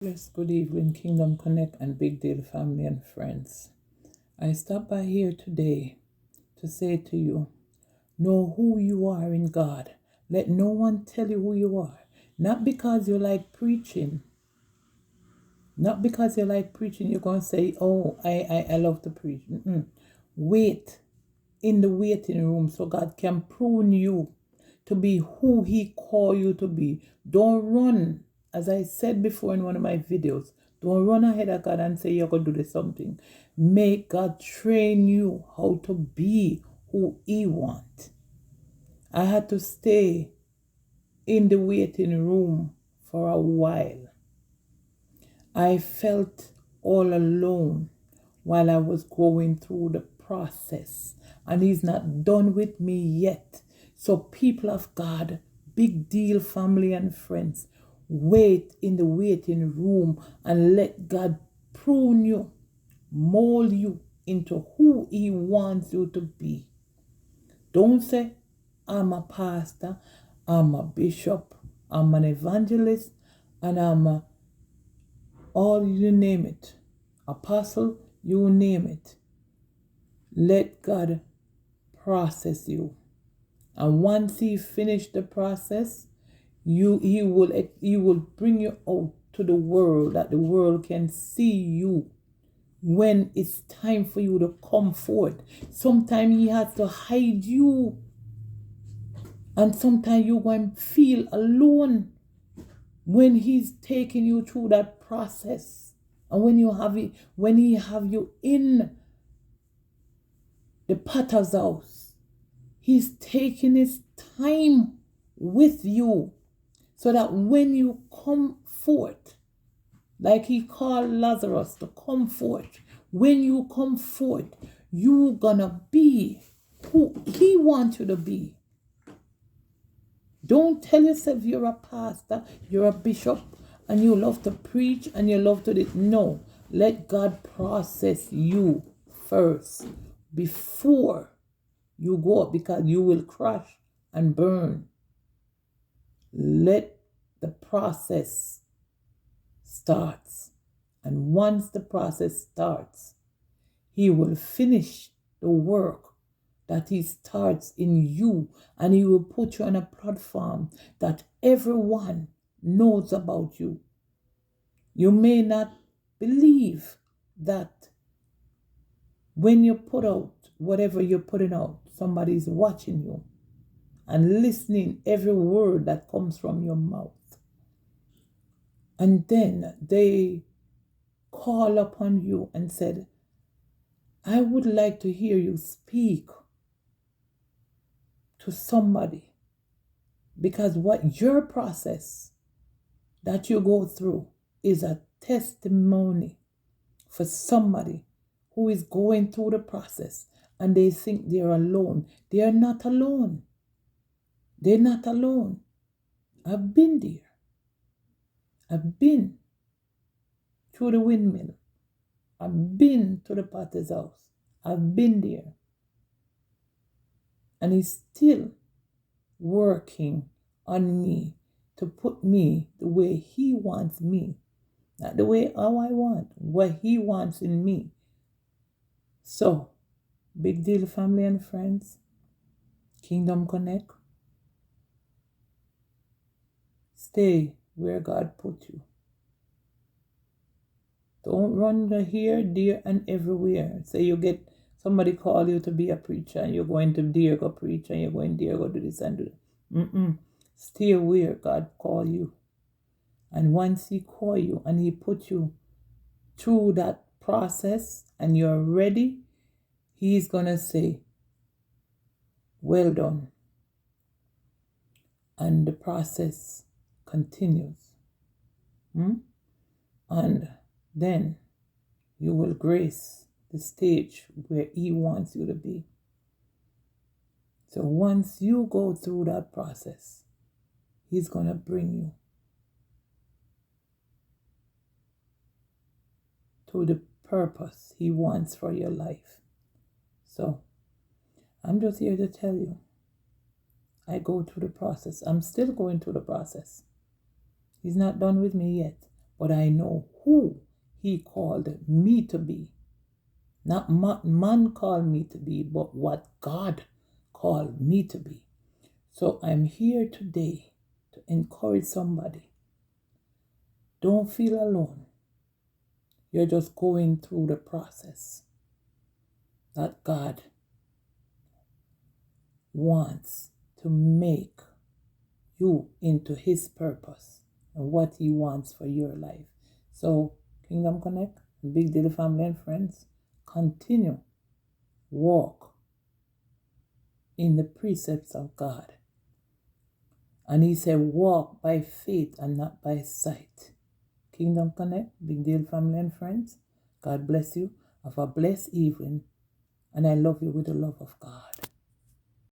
Yes, good evening, Kingdom Connect and Big Deal family and friends. I stopped by here today to say to you, know who you are in God. Let no one tell you who you are. Not because you like preaching, not because you like preaching, you're going to say, oh, I love to preach. Wait in the waiting room so God can prune you to be who He called you to be. Don't run. As I said before in one of my videos, don't run ahead of God and say you're going to do this something. Make God train you how to be who He wants. I had to stay in the waiting room for a while. I felt all alone while I was going through the process, and He's not done with me yet. So, people of God, big deal family and friends, wait in the waiting room and let God prune you, mold you into who He wants you to be. Don't say, I'm a pastor, I'm a bishop, I'm an evangelist, and I'm a all you name it, apostle, you name it. Let God process you, and once He finished the process, He will bring you out to the world that the world can see you. When it's time for you to come forth, sometimes He has to hide you, and sometimes you're going to feel alone when He's taking you through that process. And when He have you in the potter's house, He's taking His time with you so that when you come forth, like He called Lazarus to come forth, when you come forth, you're gonna be who He wants you to be. Don't tell yourself you're a pastor, you're a bishop, and you love to preach and you love to do. No, let God process you first before you go up, because you will crash and burn. Let the process starts. And once the process starts, He will finish the work that He starts in you, and He will put you on a platform that everyone knows about you. You may not believe that when you put out whatever you're putting out, somebody's watching you and listening every word that comes from your mouth. And then they call upon you and said, I would like to hear you speak to somebody, because what your process that you go through is a testimony for somebody who is going through the process and they think they're alone. They are not alone. They're not alone. I've been there. I've been through the windmill. I've been to the potter's house. I've been there. And He's still working on me to put me the way He wants me. Not the way how I want, what He wants in me. So, big deal family and friends, Kingdom Connect, stay where God put you. Don't run the here, there, and everywhere. Say you get somebody call you to be a preacher and you're going to there go preach and you're going there go do this and do that. Stay where God call you. And once He call you and He put you through that process and you're ready, He's going to say, well done. And the process continues. And then you will grace the stage where He wants you to be. So once you go through that process, He's going to bring you to the purpose He wants for your life. So I'm just here to tell you, I go through the process. I'm still going through the process. He's not done with me yet. but I know who He called me to be. Not man called me to be, but what God called me to be. So I'm here today to encourage somebody. Don't feel alone. You're just going through the process that God wants to make you into His purpose and what He wants for your life. So, Kingdom Connect, Big Daily family and friends, continue, walk in the precepts of God. And He said, walk by faith and not by sight. Kingdom Connect, Big Deal family and friends, God bless you. Have a blessed evening. And I love you with the love of God.